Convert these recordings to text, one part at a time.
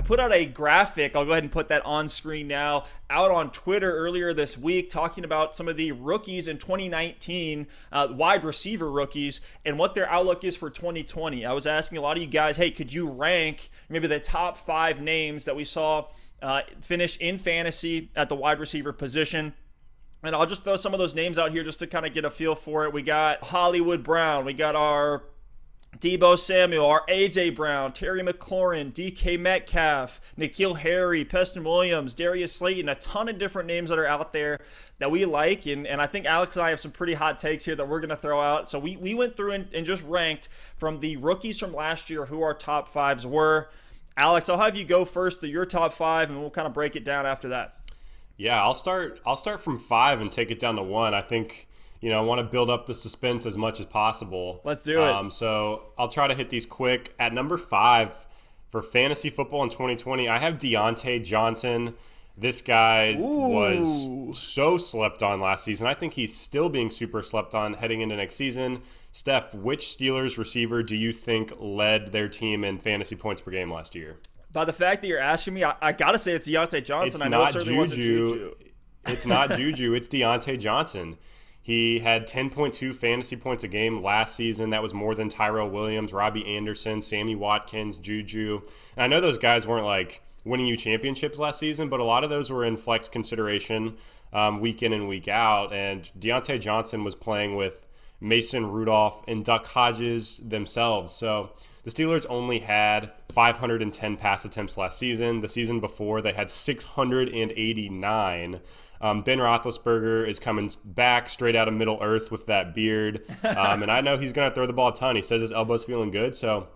put out a graphic. I'll go ahead and put that on screen now, out on Twitter earlier this week, talking about some of the rookies in 2019, wide receiver rookies, and what their outlook is for 2020. I was asking a lot of you guys, hey, could you rank maybe the top 5 names that we saw finish in fantasy at the wide receiver position? And I'll just throw some of those names out here just to kind of get a feel for it. We got Hollywood Brown. We got our Deebo Samuel, our A.J. Brown, Terry McLaurin, DK Metcalf, N'Keal Harry, Preston Williams, Darius Slayton, a ton of different names that are out there that we like. And I think Alex and I have some pretty hot takes here that we're going to throw out. So we went through and just ranked from the rookies from last year who our top 5s were. Alex, I'll have you go first to your top 5, and we'll kind of break it down after that. Yeah, I'll start from 5 and take it down to 1. I think, I want to build up the suspense as much as possible. Let's do it. So I'll try to hit these quick. At number 5 for fantasy football in 2020, I have Diontae Johnson. This guy was so slept on last season. I think he's still being super slept on heading into next season. Steph, which Steelers receiver do you think led their team in fantasy points per game last year? By the fact that you're asking me, I got to say it's Diontae Johnson. It's I know not it certainly wasn't Juju. It's not Juju. It's Diontae Johnson. He had 10.2 fantasy points a game last season. That was more than Tyrell Williams, Robbie Anderson, Sammy Watkins, Juju. And I know those guys weren't like winning you championships last season, but a lot of those were in flex consideration week in and week out. And Diontae Johnson was playing with Mason Rudolph and Duck Hodges themselves. So the Steelers only had 510 pass attempts last season. The season before, they had 689. Ben Roethlisberger is coming back straight out of Middle Earth with that beard. And I know he's going to throw the ball a ton. He says his elbow's feeling good. So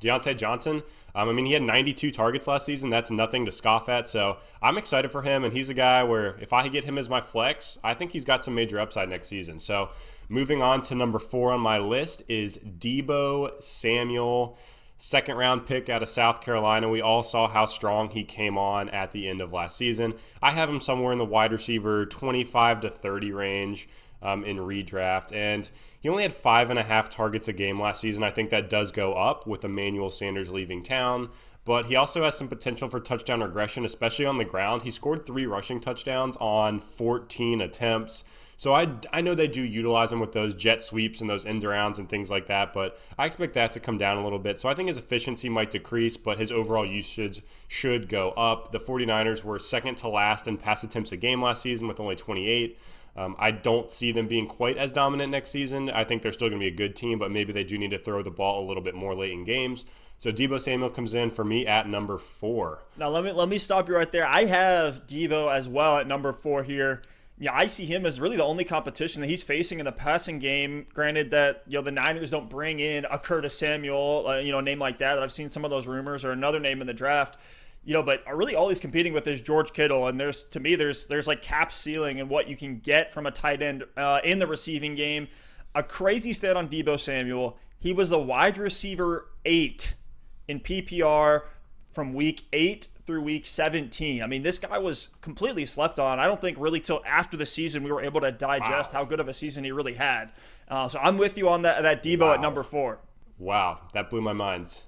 Diontae Johnson, he had 92 targets last season. That's nothing to scoff at. So I'm excited for him. And he's a guy where if I get him as my flex, I think he's got some major upside next season. So moving on to number 4 on my list is Deebo Samuel. Second-round pick out of South Carolina. We all saw how strong he came on at the end of last season. I have him somewhere in the wide receiver 25 to 30 range in redraft. And he only had 5.5 targets a game last season. I think that does go up with Emmanuel Sanders leaving town. But he also has some potential for touchdown regression, especially on the ground. He scored 3 rushing touchdowns on 14 attempts. So I know they do utilize him with those jet sweeps and those end arounds and things like that, but I expect that to come down a little bit. So I think his efficiency might decrease, but his overall usage should go up. The 49ers were second to last in pass attempts a game last season with only 28. I don't see them being quite as dominant next season. I think they're still going to be a good team, but maybe they do need to throw the ball a little bit more late in games. So Deebo Samuel comes in for me at number 4. Now let me stop you right there. I have Deebo as well at number 4 here. Yeah, I see him as really the only competition that he's facing in the passing game. Granted that the Niners don't bring in a Curtis Samuel, a name like that. I've seen some of those rumors, or another name in the draft. But really all he's competing with is George Kittle, and there's like cap ceiling and what you can get from a tight end in the receiving game. A crazy stat on Deebo Samuel: he was the wide receiver 8 in PPR from week 8 through week 17. This guy was completely slept on. I don't think really till after the season we were able to digest how good of a season he really had. So I'm with you on that Deebo at number 4. Wow, that blew my mind.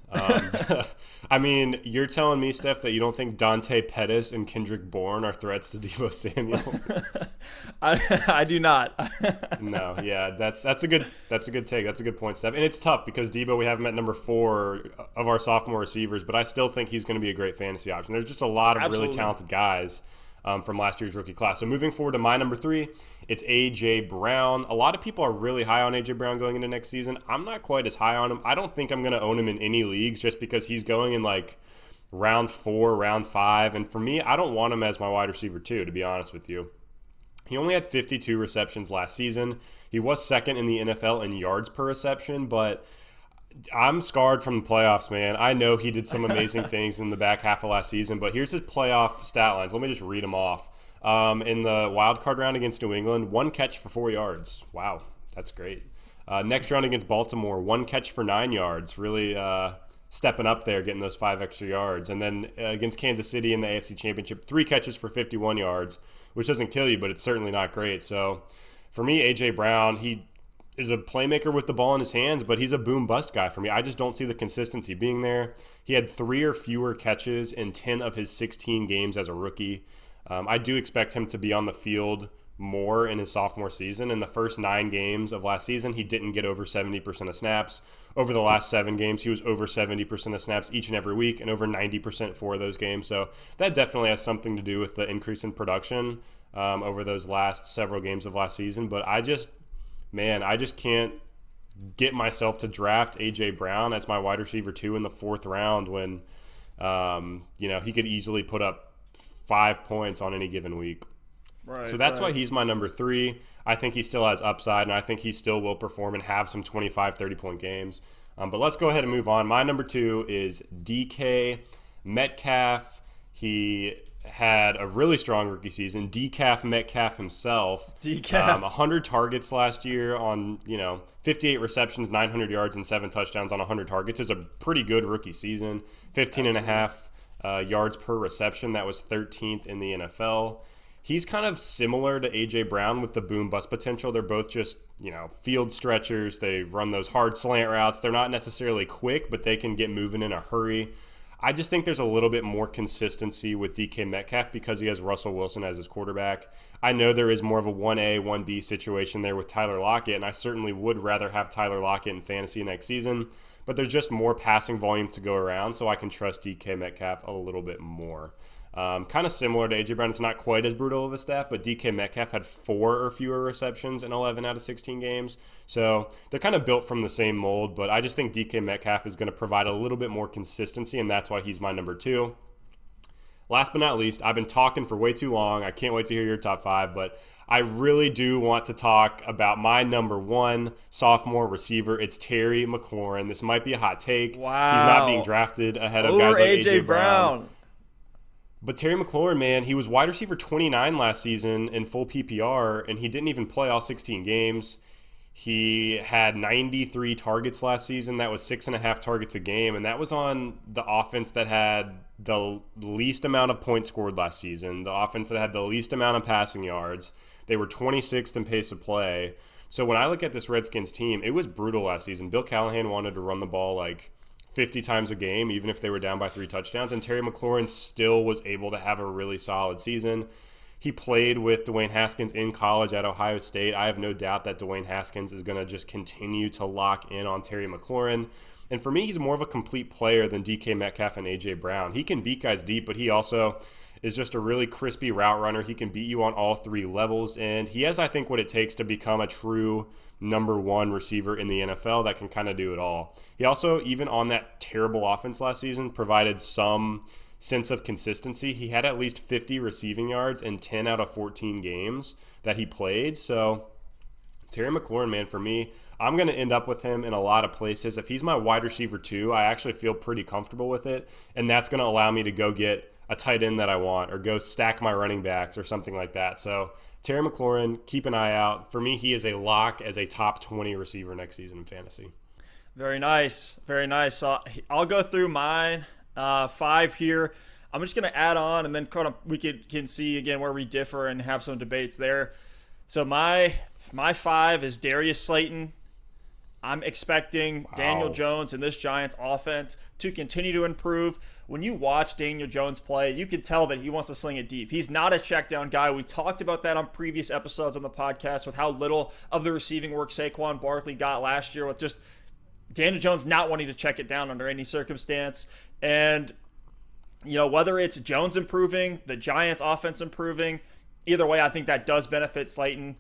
You're telling me, Steph, that you don't think Dante Pettis and Kendrick Bourne are threats to Deebo Samuel? I do not. No, yeah, that's a good take. That's a good point, Steph. And it's tough because Deebo, we have him at number 4 of our sophomore receivers, but I still think he's going to be a great fantasy option. There's just a lot of really talented guys from last year's rookie class. So moving forward to my number 3, it's A.J. Brown. A lot of people are really high on A.J. Brown going into next season. I'm not quite as high on him. I don't think I'm going to own him in any leagues just because he's going in like round 4, round 5. And for me, I don't want him as my wide receiver 2, to be honest with you. He only had 52 receptions last season. He was second in the NFL in yards per reception, but I'm scarred from the playoffs, man. I know he did some amazing things in the back half of last season, but here's his playoff stat lines. Let me just read them off. In the wild card round against New England, 1 catch for 4 yards. Wow, that's great. Next round against Baltimore, 1 catch for 9 yards. Really stepping up there, getting those 5 extra yards. And then against Kansas City in the AFC Championship, 3 catches for 51 yards, which doesn't kill you, but it's certainly not great. So for me, A.J. Brown, is a playmaker with the ball in his hands, but he's a boom bust guy for me. I just don't see the consistency being there. He had 3 or fewer catches in 10 of his 16 games as a rookie. I do expect him to be on the field more in his sophomore season. In the first 9 games of last season, he didn't get over 70% of snaps. Over the last 7 games, he was over 70% of snaps each and every week and over 90% for those games. So that definitely has something to do with the increase in production over those last several games of last season. But I just can't get myself to draft A.J. Brown as my wide receiver 2 in the 4th round when, he could easily put up 5 points on any given week. Right, so that's why he's my number 3. I think he still has upside, and I think he still will perform and have some 25, 30-point games. But let's go ahead and move on. My number 2 is DK Metcalf. He had a really strong rookie season. Decaf Metcalf himself. 100 targets last year on, 58 receptions, 900 yards, and 7 touchdowns on 100 targets is a pretty good rookie season. 15.5 yards per reception. That was 13th in the NFL. He's kind of similar to A.J. Brown with the boom bust potential. They're both just, field stretchers. They run those hard slant routes. They're not necessarily quick, but they can get moving in a hurry. I just think there's a little bit more consistency with DK Metcalf because he has Russell Wilson as his quarterback. I know there is more of a 1A, 1B situation there with Tyler Lockett, and I certainly would rather have Tyler Lockett in fantasy next season, but there's just more passing volume to go around, so I can trust DK Metcalf a little bit more. Kind of similar to A.J. Brown. It's not quite as brutal of a stat, but DK Metcalf had 4 or fewer receptions in 11 out of 16 games. So they're kind of built from the same mold, but I just think DK Metcalf is going to provide a little bit more consistency, and that's why he's my number 2. Last but not least, I've been talking for way too long. I can't wait to hear your top 5, but I really do want to talk about my number 1 sophomore receiver. It's Terry McLaurin. This might be a hot take. Wow. He's not being drafted ahead of Over guys like A.J. Brown. But Terry McLaurin, man, he was wide receiver 29 last season in full PPR, and he didn't even play all 16 games. He had 93 targets last season. That was 6.5 targets a game, and that was on the offense that had the least amount of points scored last season, the offense that had the least amount of passing yards. They were 26th in pace of play. So when I look at this Redskins team, it was brutal last season. Bill Callahan wanted to run the ball like 50 times a game, even if they were down by 3 touchdowns, and Terry McLaurin still was able to have a really solid season. He played with Dwayne Haskins in college at Ohio State. I have no doubt that Dwayne Haskins is going to just continue to lock in on Terry McLaurin. And for me, he's more of a complete player than DK Metcalf and A.J. Brown. He can beat guys deep, but he also is just a really crispy route runner. He can beat you on all 3 levels, and he has, I think, what it takes to become a true number 1 receiver in the NFL that can kind of do it all. He also, even on that terrible offense last season, provided some sense of consistency. He had at least 50 receiving yards in 10 out of 14 games that he played. So Terry McLaurin, man, for me, I'm going to end up with him in a lot of places. If he's my wide receiver 2, I actually feel pretty comfortable with it, and that's going to allow me to go get a tight end that I want or go stack my running backs or something like that. So Terry McLaurin, keep an eye out. For me, he is a lock as a top 20 receiver next season in fantasy. Very nice. Very nice. So I'll go through mine 5 here. I'm just going to add on, and then kind of we can see again where we differ and have some debates there. So my 5 is Darius Slayton. I'm expecting Daniel Jones and this Giants offense to continue to improve. When you watch Daniel Jones play, you can tell that he wants to sling it deep. He's not a check down guy. We talked about that on previous episodes on the podcast with how little of the receiving work Saquon Barkley got last year with just Daniel Jones not wanting to check it down under any circumstance. And, whether it's Jones improving, the Giants offense improving, either way, I think that does benefit Slayton.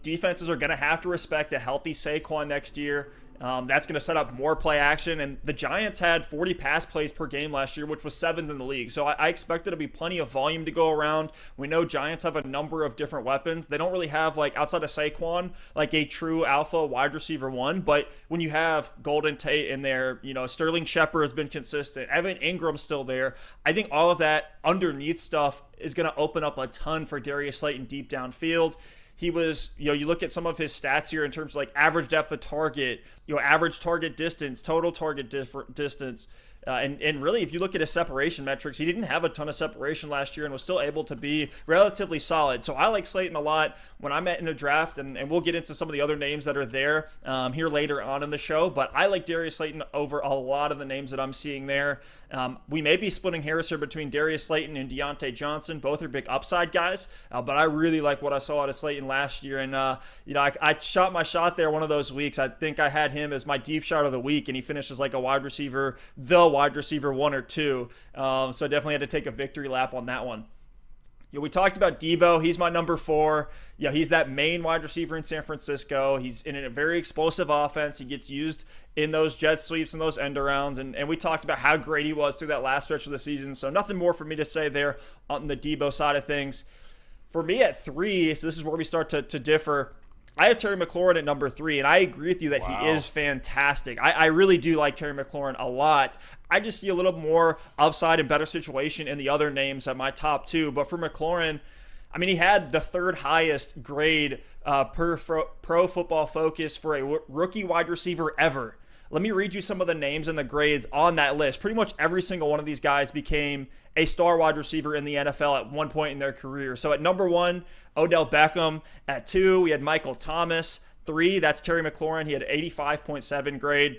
Defenses are going to have to respect a healthy Saquon next year. That's going to set up more play action. And the Giants had 40 pass plays per game last year, which was 7th in the league. So I expect there to be plenty of volume to go around. We know Giants have a number of different weapons. They don't really have, outside of Saquon, a true alpha wide receiver 1. But when you have Golden Tate in there, Sterling Shepard has been consistent. Evan Ingram's still there. I think all of that underneath stuff is going to open up a ton for Darius Slayton deep downfield. He was, you look at some of his stats here in terms of average depth of target, average target distance, total target distance, And really, if you look at his separation metrics, he didn't have a ton of separation last year and was still able to be relatively solid. So I like Slayton a lot when I'm in a draft, and we'll get into some of the other names that are there here later on in the show. But I like Darius Slayton over a lot of the names that I'm seeing there. We may be splitting hairs here between Darius Slayton and Deonte Johnson. Both are big upside guys, but I really like what I saw out of Slayton last year. And, I shot my shot there one of those weeks. I think I had him as my deep shot of the week, and he finished as like a wide receiver 1 or 2. So definitely had to take a victory lap on that one. We talked about Deebo. He's my number 4. He's that main wide receiver in San Francisco. He's in a very explosive offense. He gets used in those jet sweeps and those end arounds. And we talked about how great he was through that last stretch of the season. So nothing more for me to say there on the Deebo side of things. For me at 3, so this is where we start to differ. I have Terry McLaurin at number 3, and I agree with you that he is fantastic. I really do like Terry McLaurin a lot. I just see a little more upside and better situation in the other names at my top 2. But for McLaurin, I mean, he had the 3rd highest grade per Pro Football Focus for a rookie wide receiver ever. Let me read you some of the names and the grades on that list. Pretty much every single one of these guys became a star wide receiver in the NFL at one point in their career. So at number 1, Odell Beckham. At 2, we had Michael Thomas. 3, that's Terry McLaurin. He had 85.7 grade.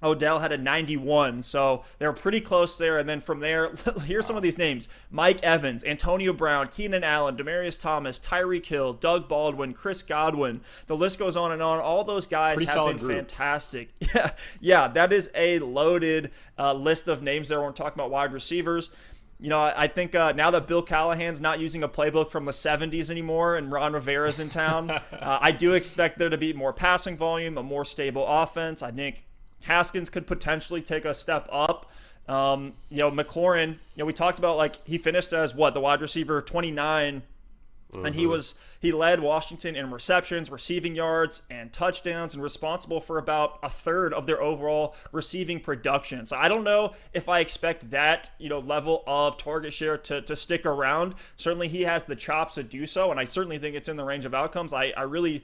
Odell had a 91, so they were pretty close there. And then from there, here's some of these names: Mike Evans, Antonio Brown, Keenan Allen, Demaryius Thomas, Tyreek Hill, Doug Baldwin, Chris Godwin. The list goes on and on. All those guys have been fantastic. Yeah, that is a loaded list of names there when we're talking about wide receivers. I think now that Bill Callahan's not using a playbook from the 70s anymore and Ron Rivera's in town, I do expect there to be more passing volume, a more stable offense. I think Haskins could potentially take a step up. McLaurin, we talked about he finished as the wide receiver 29, and he led Washington in receptions, receiving yards, and touchdowns, and responsible for about a third of their overall receiving production. So I don't know if I expect that level of target share to stick around. Certainly he has the chops to do so, and I certainly think it's in the range of outcomes. I really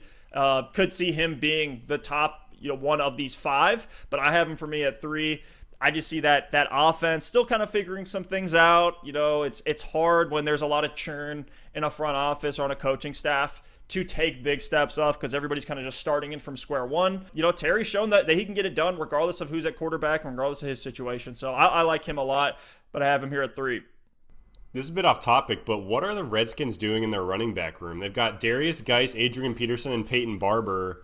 could see him being the top one of these 5, but I have him for me at 3. I just see that offense still kind of figuring some things out. It's hard when there's a lot of churn in a front office or on a coaching staff to take big steps up because everybody's kind of just starting in from square one. Terry's shown that he can get it done regardless of who's at quarterback and regardless of his situation. So I like him a lot, but I have him here at 3. This is a bit off topic, but what are the Redskins doing in their running back room? They've got Darius Geis, Adrian Peterson, and Peyton Barber.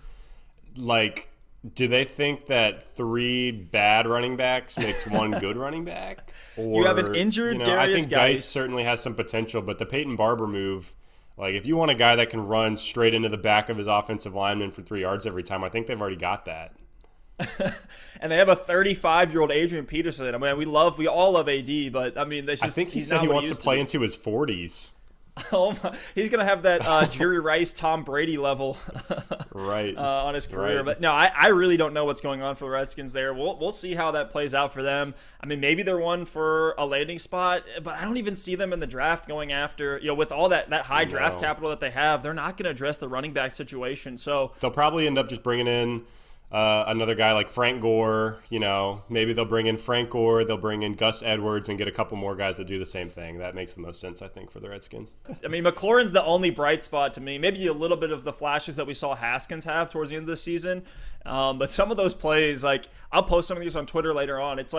Do they think that 3 bad running backs makes 1 good running back? Or, you have an injured Darius I think Geis certainly has some potential, but the Peyton Barber move, if you want a guy that can run straight into the back of his offensive lineman for 3 yards every time, I think they've already got that. And they have a 35-year-old Adrian Peterson. I mean, we all love AD, but I mean, I think he said he wants to play into his 40s. Oh my, he's going to have that Jerry Rice, Tom Brady level right on his career. Right. But no, I really don't know what's going on for the Redskins there. We'll see how that plays out for them. I mean, maybe they're one for a landing spot, but I don't even see them in the draft going after, with all that high draft capital that they have, they're not going to address the running back situation. So they'll probably end up just bringing in another guy like Frank Gore. Maybe they'll bring in Frank Gore, they'll bring in Gus Edwards and get a couple more guys that do the same thing. That makes the most sense, I think, for the Redskins. I mean, McLaurin's the only bright spot to me. Maybe a little bit of the flashes that we saw Haskins have towards the end of the season. But some of those plays, I'll post some of these on Twitter later on. It's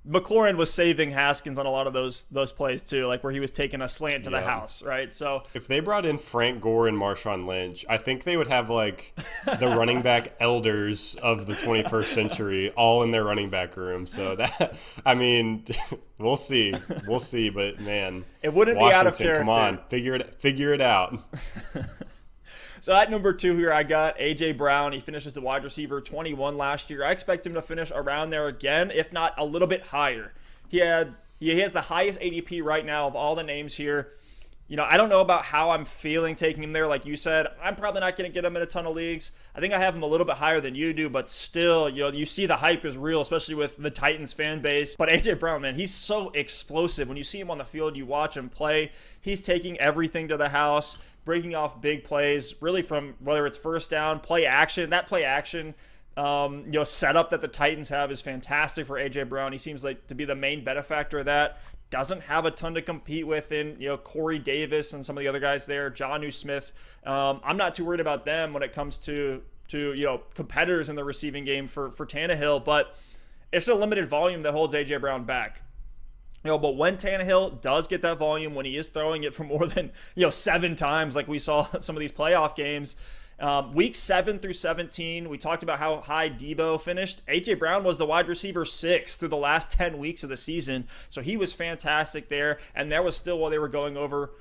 McLaurin was saving Haskins on a lot of those plays too, where he was taking a slant to the house, right? So if they brought in Frank Gore and Marshawn Lynch, I think they would have the running back elders of the 21st century all in their running back room. So we'll see, but man, it wouldn't Washington, be out of character. Come on, figure it out. So at number 2 here, I got A.J. Brown. He finishes the wide receiver 21 last year. I expect him to finish around there again, if not a little bit higher. He has the highest ADP right now of all the names here. I don't know about how I'm feeling taking him there. Like you said, I'm probably not going to get him in a ton of leagues. I think I have him a little bit higher than you do, but still, you see the hype is real, especially with the Titans fan base. But A.J. Brown, man, he's so explosive. When you see him on the field, you watch him play, he's taking everything to the house, breaking off big plays, really from whether it's first down, play action. That play action setup that the Titans have is fantastic for A.J. Brown. He seems like to be the main benefactor of that. Doesn't have a ton to compete with in, Corey Davis and some of the other guys there, Jonnu Smith. I'm not too worried about them when it comes to competitors in the receiving game for Tannehill, but it's a limited volume that holds A.J. Brown back. But when Tannehill does get that volume, when he is throwing it for more than 7 times, like we saw some of these playoff games, week 7 through 17, we talked about how high Deebo finished. A.J. Brown was the wide receiver 6 through the last 10 weeks of the season, so he was fantastic there. And that was still while they were going over,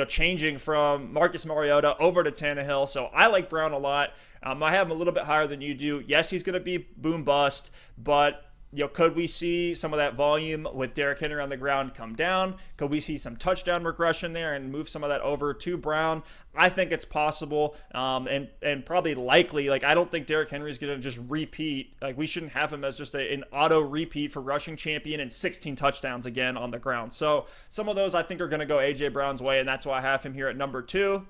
changing from Marcus Mariota over to Tannehill. So I like Brown a lot. I have him a little bit higher than you do. Yes, he's going to be boom bust, but could we see some of that volume with Derrick Henry on the ground come down? Could we see some touchdown regression there and move some of that over to Brown? I think it's possible, and probably likely. Like, I don't think Derrick Henry is going to just repeat. Like, we shouldn't have him as just an auto repeat for rushing champion and 16 touchdowns again on the ground. So some of those I think are going to go A.J. Brown's way, and that's why I have him here at number 2.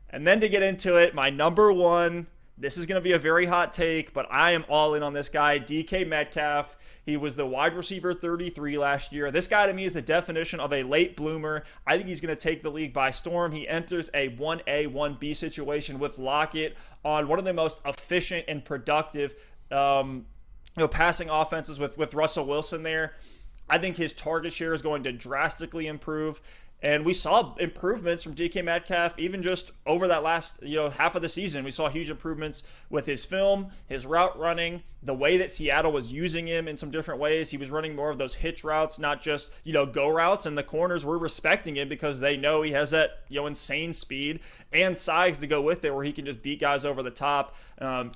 And then to get into it, my number 1. This is going to be a very hot take, but I am all in on this guy, DK Metcalf. He was the wide receiver 33 last year. This guy to me is the definition of a late bloomer. I think he's going to take the league by storm. He enters a 1A, 1B situation with Lockett on one of the most efficient and productive passing offenses with Russell Wilson there. I think his target share is going to drastically improve. And we saw improvements from DK Metcalf even just over that last half of the season. We saw huge improvements with his film, his route running, the way that Seattle was using him in some different ways. He was running more of those hitch routes, not just go routes. And the corners were respecting him because they know he has that insane speed and size to go with it, where he can just beat guys over the top,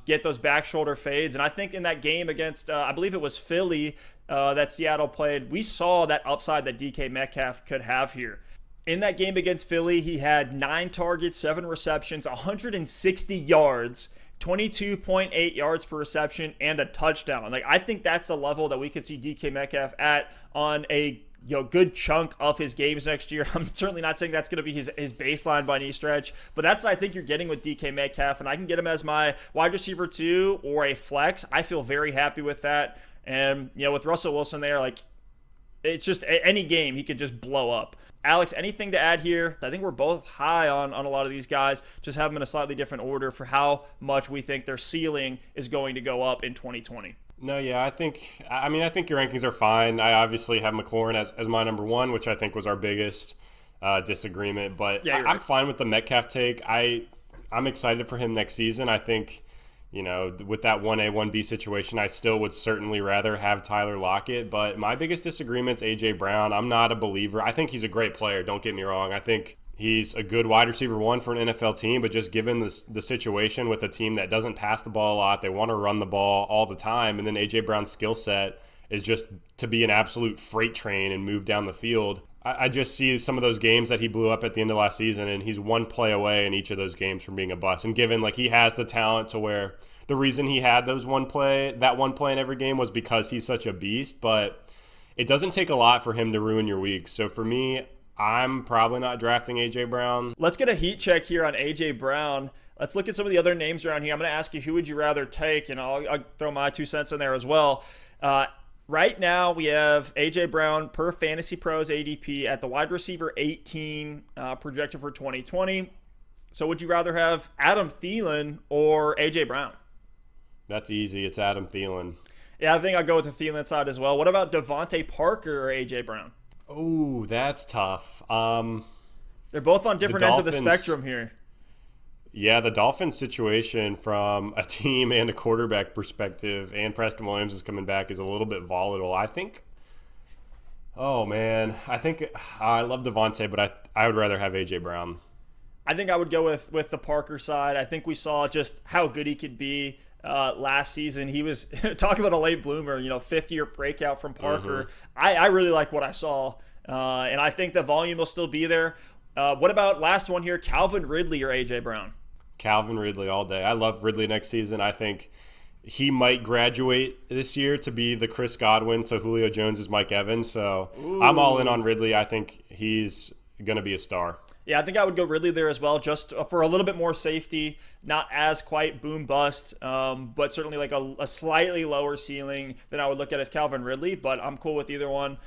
get those back shoulder fades. And I think in that game against I believe it was Philly that Seattle played, we saw that upside that DK Metcalf could have here. In that game against Philly, he had 9 targets, 7 receptions, 160 yards, 22.8 yards per reception, and a touchdown. Like, I think that's the level that we could see DK Metcalf at on a good chunk of his games next year. I'm certainly not saying that's going to be his baseline by any stretch, but that's what I think you're getting with DK Metcalf, and I can get him as my wide receiver 2 or a flex. I feel very happy with that. And, with Russell Wilson there, like, it's just any game he could just blow up. Alex, anything to add here? I think we're both high on a lot of these guys, just have them in a slightly different order for how much we think their ceiling is going to go up in 2020. No, yeah, I think your rankings are fine. I obviously have McLaurin as my number 1, which I think was our biggest disagreement. But yeah, I'm fine with the Metcalf take. I'm excited for him next season. I think, with that 1A, 1B situation, I still would certainly rather have Tyler Lockett. But my biggest disagreement's A.J. Brown. I'm not a believer. I think he's a great player, don't get me wrong. I think he's a good wide receiver 1 for an NFL team, but just given the situation with a team that doesn't pass the ball a lot, they want to run the ball all the time, and then A.J. Brown's skill set is just to be an absolute freight train and move down the field. I just see some of those games that he blew up at the end of last season, and he's one play away in each of those games from being a bust. And given he has the talent to where the reason he had that one play in every game was because he's such a beast, but it doesn't take a lot for him to ruin your week. So for me, I'm probably not drafting A.J. Brown. Let's get a heat check here on A.J. Brown. Let's look at some of the other names around here. I'm going to ask you, who would you rather take? And I'll throw my 2 cents in there as well. Right now, we have A.J. Brown per Fantasy Pros ADP at the wide receiver 18 projected for 2020. So would you rather have Adam Thielen or A.J. Brown? That's easy. It's Adam Thielen. Yeah, I think I'll go with the Thielen side as well. What about Devontae Parker or A.J. Brown? Oh, that's tough. They're both on different ends of the spectrum here. Yeah, the Dolphins situation from a team and a quarterback perspective, and Preston Williams is coming back, is a little bit volatile. I think I love Devontae, but I would rather have A.J. Brown. I think I would go with the Parker side. I think we saw just how good he could be last season. He was talking about a late bloomer, 5th-year breakout from Parker. Mm-hmm. I really like what I saw, and I think the volume will still be there. What about last one here, Calvin Ridley or A.J. Brown? Calvin Ridley all day. I love Ridley next season. I think he might graduate this year to be the Chris Godwin to Julio Jones' Mike Evans. So I'm all in on Ridley. I think he's going to be a star. Yeah, I think I would go Ridley there as well, just for a little bit more safety, not as quite boom bust, but certainly like a slightly lower ceiling than I would look at as Calvin Ridley. But I'm cool with either one.